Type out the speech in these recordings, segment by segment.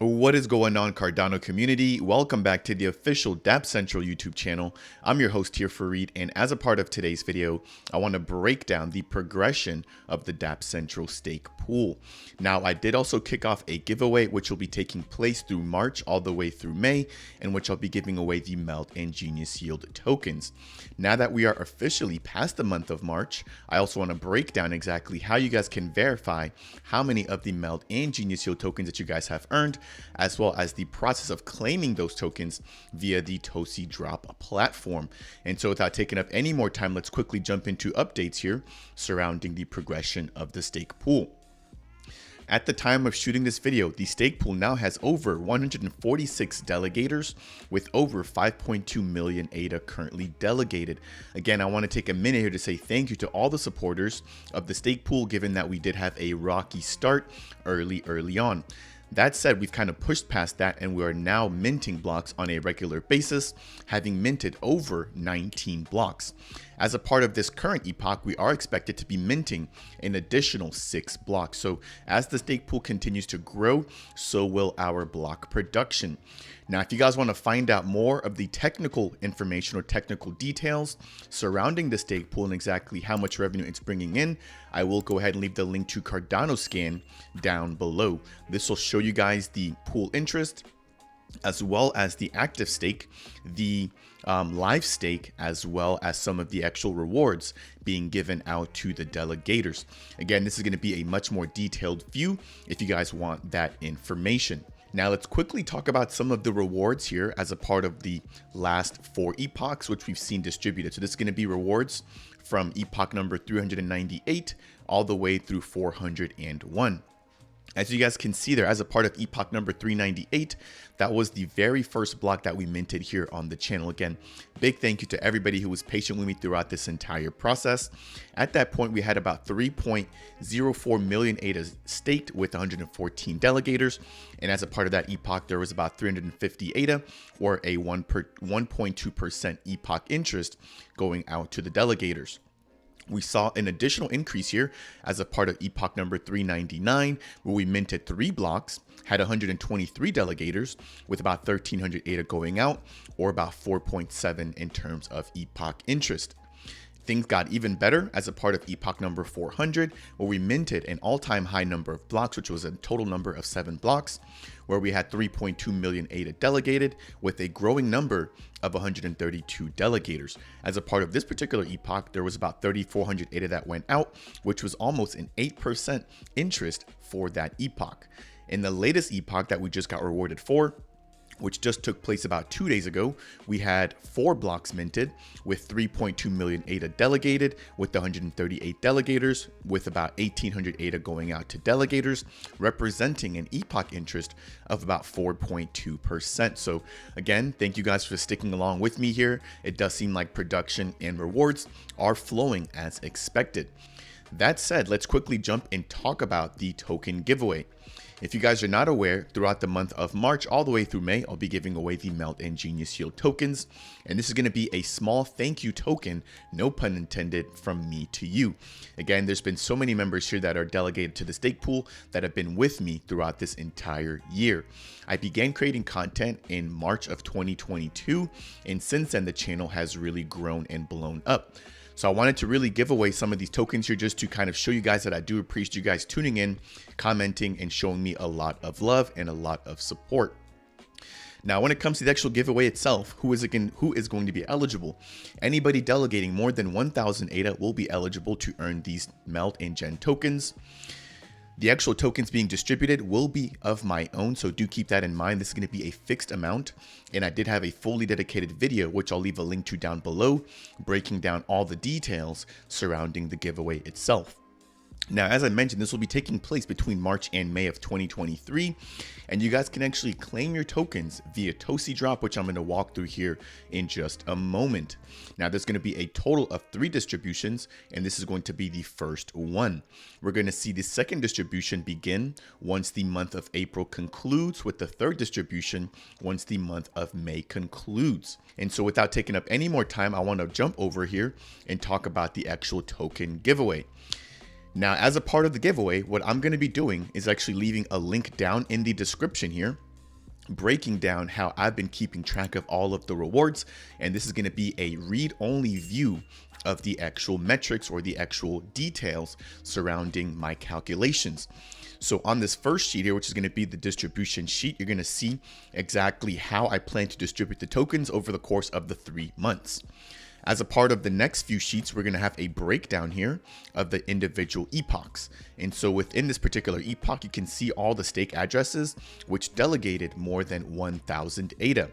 What is going on, Cardano community? Welcome back to the official DAPP Central YouTube channel. I'm your host here, Fareed, and as a part of today's video, I want to break down the progression of the DAPP Central stake pool. Now, I did also kick off a giveaway, which will be taking place through March all the way through May, in which I'll be giving away the MELD and Genius Yield tokens. Now that we are officially past the month of March, I also want to break down exactly how you guys can verify how many of the MELD and Genius Yield tokens that you guys have earned, as well as the process of claiming those tokens via the Tosi Drop platform. And so without taking up any more time, let's quickly jump into updates here surrounding the progression of the stake pool. At the time of shooting this video, the stake pool now has over 146 delegators with over 5.2 million ADA currently delegated. Again, I want to take a minute here to say thank you to all the supporters of the stake pool, given that we did have a rocky start early on. That said, we've kind of pushed past that and we are now minting blocks on a regular basis, having minted over 19 blocks. As a part of this current epoch, we are expected to be minting an additional 6 blocks. So as the stake pool continues to grow, so will our block production. Now, if you guys want to find out more of the technical information or technical details surrounding the stake pool and exactly how much revenue it's bringing in, I will go ahead and leave the link to Cardano scan down below. This will show you guys the pool interest, as well as the active stake, the live stake, as well as some of the actual rewards being given out to the delegators. Again, this is going to be a much more detailed view if you guys want that information. Now let's quickly talk about some of the rewards here as a part of the last 4 epochs, which we've seen distributed. So this is going to be rewards from epoch number 398 all the way through 401. As you guys can see there, as a part of epoch number 398, that was the very first block that we minted here on the channel. Again, big thank you to everybody who was patient with me throughout this entire process. At that point, we had about 3.04 million ADAs staked with 114 delegators. And as a part of that epoch, there was about 350 ADA, or a 1.2% epoch interest going out to the delegators. We saw an additional increase here as a part of epoch number 399, where we minted 3 blocks, had 123 delegators with about 1,300 ADA going out, or about 4.7 in terms of epoch interest. Things got even better as a part of epoch number 400, where we minted an all-time high number of blocks, which was a total number of 7 blocks, where we had 3.2 million ADA delegated with a growing number of 132 delegators. As a part of this particular epoch, there was about 3,400 ADA that went out, which was almost an 8% interest for that epoch. In the latest epoch that we just got rewarded for, which just took place about 2 days ago, we had 4 blocks minted with 3.2 million ADA delegated with 138 delegators, with about 1,800 ADA going out to delegators, representing an epoch interest of about 4.2%. So again, thank you guys for sticking along with me here. It does seem like production and rewards are flowing as expected. That said, let's quickly jump and talk about the token giveaway. If you guys are not aware, throughout the month of March all the way through May, I'll be giving away the MELD and Genius Yield tokens. And this is going to be a small thank you token, no pun intended, from me to you. Again, there's been so many members here that are delegated to the stake pool that have been with me throughout this entire year. I began creating content in March of 2022, and since then the channel has really grown and blown up. So I wanted to really give away some of these tokens here just to kind of show you guys that I do appreciate you guys tuning in, commenting, and showing me a lot of love and a lot of support. Now, when it comes to the actual giveaway itself, who is going to be eligible? Anybody delegating more than 1,000 ADA will be eligible to earn these MELD and Gen tokens. The actual tokens being distributed will be of my own, so do keep that in mind. This is going to be a fixed amount, and I did have a fully dedicated video, which I'll leave a link to down below, breaking down all the details surrounding the giveaway itself. Now, as I mentioned, this will be taking place between March and May of 2023, and you guys can actually claim your tokens via Tosi Drop, which I'm going to walk through here in just a moment. Now, there's going to be a total of 3 distributions, and this is going to be the first one. We're going to see the second distribution begin once the month of April concludes, with the third distribution once the month of May concludes. And so without taking up any more time, I want to jump over here and talk about the actual token giveaway. Now, as a part of the giveaway, what I'm going to be doing is actually leaving a link down in the description here breaking down how I've been keeping track of all of the rewards. And this is going to be a read-only view of the actual metrics or the actual details surrounding my calculations. So on this first sheet here, which is going to be the distribution sheet, you're going to see exactly how I plan to distribute the tokens over the course of the 3 months. As a part of the next few sheets, we're going to have a breakdown here of the individual epochs. And so within this particular epoch, you can see all the stake addresses which delegated more than 1,000 ADA.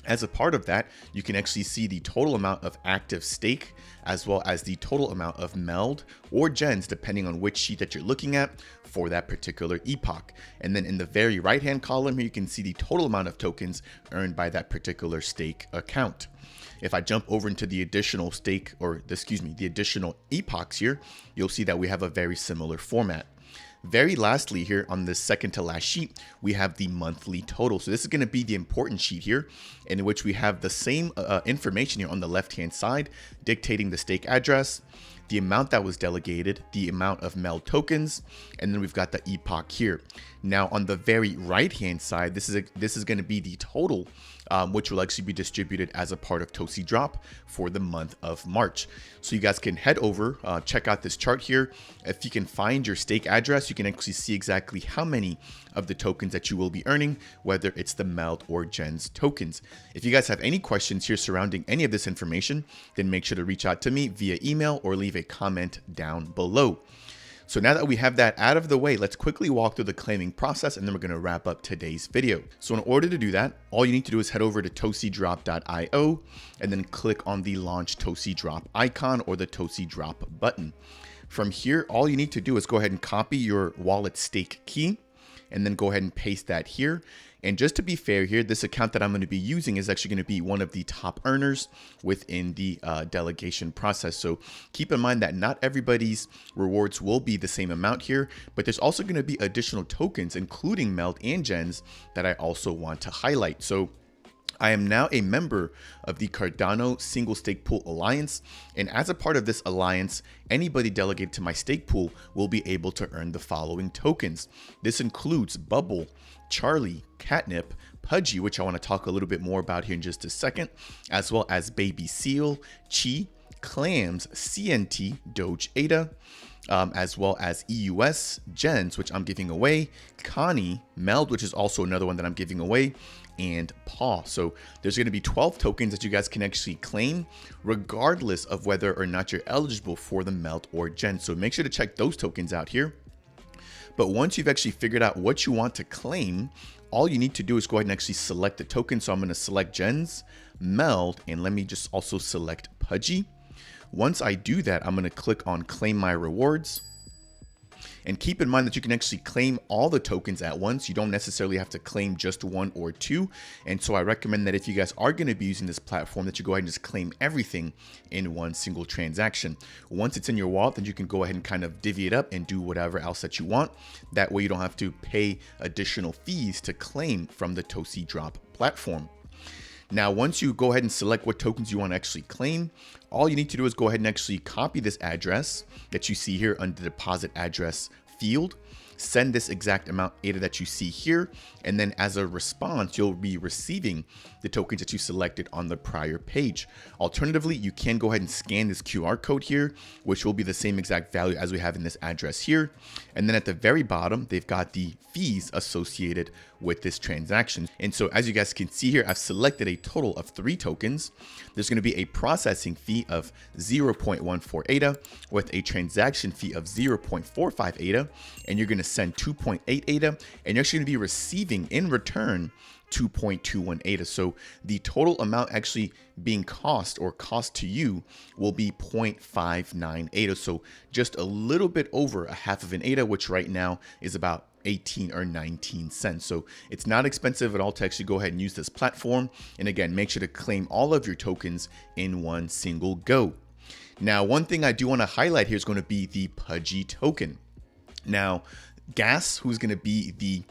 As a part of that, you can actually see the total amount of active stake as well as the total amount of MELD or gens, depending on which sheet that you're looking at for that particular epoch. And then in the very right hand column here, you can see the total amount of tokens earned by that particular stake account. If I jump over into the additional stake, or the additional epochs here, you'll see that we have a very similar format. Very lastly here on the second to last sheet, we have the monthly total. So this is going to be the important sheet here, in which we have the same information here on the left hand side, dictating the stake address, the amount that was delegated, the amount of MELD tokens, and then we've got the epoch here. Now on the very right hand side, this is going to be the total, which will actually be distributed as a part of Tosi Drop for the month of March. So you guys can head over, check out this chart here. If you can find your stake address, you can actually see exactly how many of the tokens that you will be earning, whether it's the MELD or gens tokens. If you guys have any questions here surrounding any of this information, then make sure to reach out to me via email or leave a comment down below. So now that we have that out of the way, let's quickly walk through the claiming process, and then we're going to wrap up today's video. So in order to do that, all you need to do is head over to tosidrop.io and then click on the launch Tosi Drop icon or the Tosi Drop button. From here, all you need to do is go ahead and copy your wallet stake key and then go ahead and paste that here. And just to be fair here, this account that I'm going to be using is actually going to be one of the top earners within the delegation process. So keep in mind that not everybody's rewards will be the same amount here, but there's also going to be additional tokens, including MELD and gens, that I also want to highlight. So I am now a member of the Cardano Single Stake Pool Alliance, and as a part of this alliance, anybody delegated to my stake pool will be able to earn the following tokens. This includes Bubble, Charlie, Catnip, Pudgy, which I want to talk a little bit more about here in just a second, as well as Baby Seal, Chi, Clams, CNT, Doge ADA, as well as EUS, Gens, which I'm giving away, Connie, MELD, which is also another one that I'm giving away, and Paw. So there's going to be 12 tokens that you guys can actually claim, regardless of whether or not you're eligible for the MELD or Gen. So make sure to check those tokens out here. But once you've actually figured out what you want to claim, all you need to do is go ahead and actually select the token. So I'm going to select Gens, MELD, and let me just also select Pudgy. Once I do that, I'm going to click on Claim My Rewards. And keep in mind that you can actually claim all the tokens at once. You don't necessarily have to claim just one or two. And so I recommend that if you guys are going to be using this platform, that you go ahead and just claim everything in one single transaction. Once it's in your wallet, then you can go ahead and kind of divvy it up and do whatever else that you want. That way you don't have to pay additional fees to claim from the Tosi Drop platform. Now, once you go ahead and select what tokens you want to actually claim, all you need to do is go ahead and actually copy this address that you see here under the deposit address field, send this exact amount ADA that you see here, and then as a response, you'll be receiving the tokens that you selected on the prior page. Alternatively, you can go ahead and scan this QR code here, which will be the same exact value as we have in this address here. And then at the very bottom, they've got the fees associated with this transaction. And so as you guys can see here, I've selected a total of 3 tokens. There's going to be a processing fee of 0.14 ADA with a transaction fee of 0.45 ADA, and you're going to send 2.8 ADA, and you're actually going to be receiving in return 2.21 ADA. So the total amount actually being cost to you will be 0.59 ADA. So just a little bit over a half of an ADA, which right now is about 18 or 19 cents. So it's not expensive at all to actually go ahead and use this platform. And again, make sure to claim all of your tokens in one single go. Now, one thing I do want to highlight here is going to be the Pudgy token. Now, Gas, who's going to be the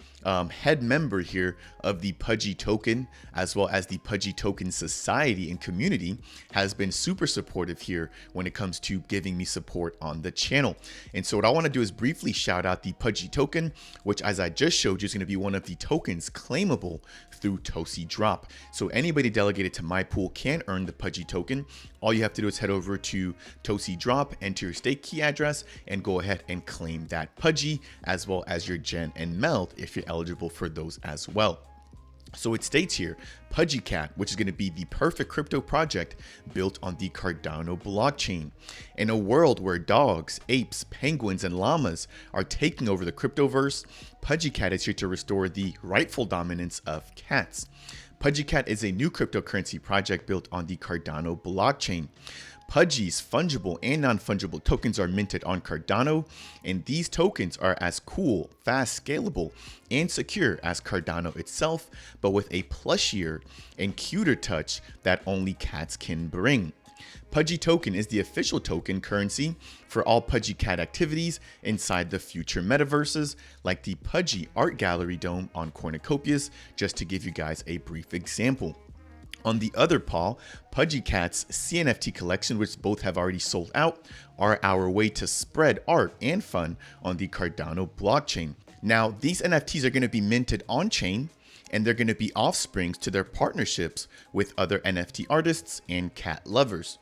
head member here of the Pudgy token, as well as the Pudgy token society and community, has been super supportive here when it comes to giving me support on the channel. And so what I want to do is briefly shout out the Pudgy token, which, as I just showed you, is going to be one of the tokens claimable through Tosi Drop. So anybody delegated to my pool can earn the Pudgy token. All you have to do is head over to Tosi Drop, enter your stake key address, and go ahead and claim that Pudgy, as well as your Gen and MELD if you're eligible for those as well. So it states here, Pudgy Cat, which is going to be the perfect crypto project built on the Cardano blockchain. In a world where dogs, apes, penguins, and llamas are taking over the cryptoverse, Pudgy Cat is here to restore the rightful dominance of cats. Pudgy Cat is a new cryptocurrency project built on the Cardano blockchain. Pudgy's fungible and non-fungible tokens are minted on Cardano, and these tokens are as cool, fast, scalable, and secure as Cardano itself, but with a plushier and cuter touch that only cats can bring. Pudgy token is the official token currency for all Pudgy Cat activities inside the future metaverses, like the Pudgy Art Gallery Dome on Cornucopias, just to give you guys a brief example. On the other paw, Pudgy Cat's CNFT collection, which both have already sold out, are our way to spread art and fun on the Cardano blockchain. Now, these NFTs are going to be minted on-chain, and they're going to be offsprings to their partnerships with other NFT artists and cat lovers.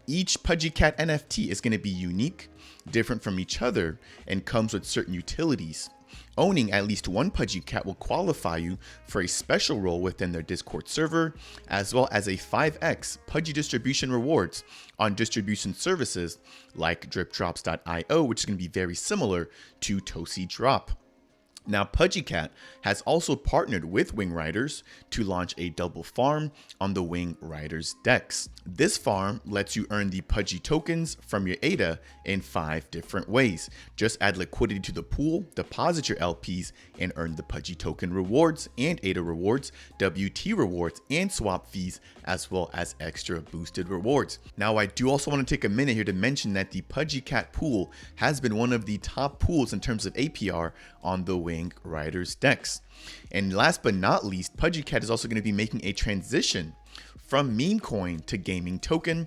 Each Pudgy Cat NFT is going to be unique, different from each other, and comes with certain utilities. Owning at least one Pudgy Cat will qualify you for a special role within their Discord server, as well as a 5x Pudgy distribution rewards on distribution services like dripdrops.io, which is going to be very similar to Tosi Drop. Now, Pudgy Cat has also partnered with Wing Riders to launch a double farm on the Wing Riders DEX. This farm lets you earn the Pudgy tokens from your ADA in 5 different ways. Just add liquidity to the pool, deposit your LPs, and earn the Pudgy token rewards and ADA rewards, WT rewards, and swap fees, as well as extra boosted rewards. Now, I do also want to take a minute here to mention that the Pudgy Cat pool has been one of the top pools in terms of APR on the Wing Riders DEX. And last but not least, Pudgy Cat is also going to be making a transition from meme coin to gaming token,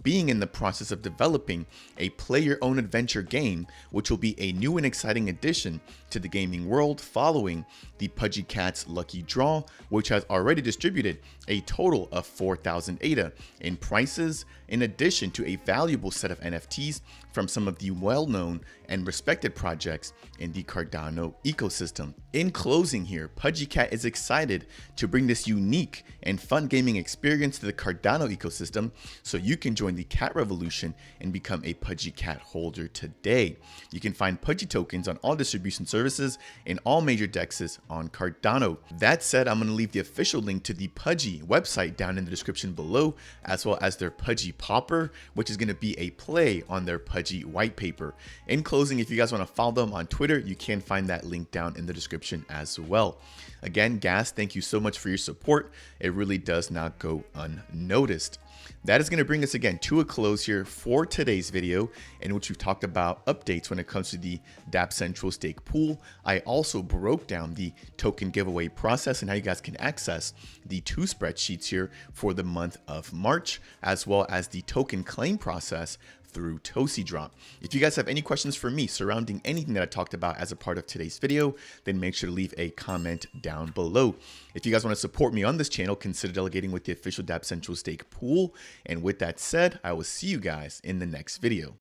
being in the process of developing a player-owned adventure game, which will be a new and exciting addition to the gaming world following the Pudgy Cat's lucky draw, which has already distributed a total of 4,000 ADA in prices, in addition to a valuable set of NFTs from some of the well-known and respected projects in the Cardano ecosystem. In closing here, Pudgy Cat is excited to bring this unique and fun gaming experience to the Cardano ecosystem, so you can join the cat revolution and become a Pudgy Cat holder today. You can find Pudgy tokens on all distribution services and all major dexes on Cardano. That said, I'm going to leave the official link to the Pudgy website down in the description below, as well as their Pudgy Popper, which is going to be a play on their Pudgy white paper. In closing, if you guys want to follow them on Twitter, you can find that link down in the description as well. Again, Gas, thank you so much for your support. It really does not go unnoticed. That is going to bring us again to a close here for today's video, in which we've talked about updates when it comes to the DAPP Central Stake Pool. I also broke down the token giveaway process and how you guys can access the 2 spreadsheets here for the month of March, as well as the token claim process through Tosi Drop. If you guys have any questions for me surrounding anything that I talked about as a part of today's video, then make sure to leave a comment down below. If you guys want to support me on this channel, consider delegating with the official DAPP Central Stake Pool. And with that said, I will see you guys in the next video.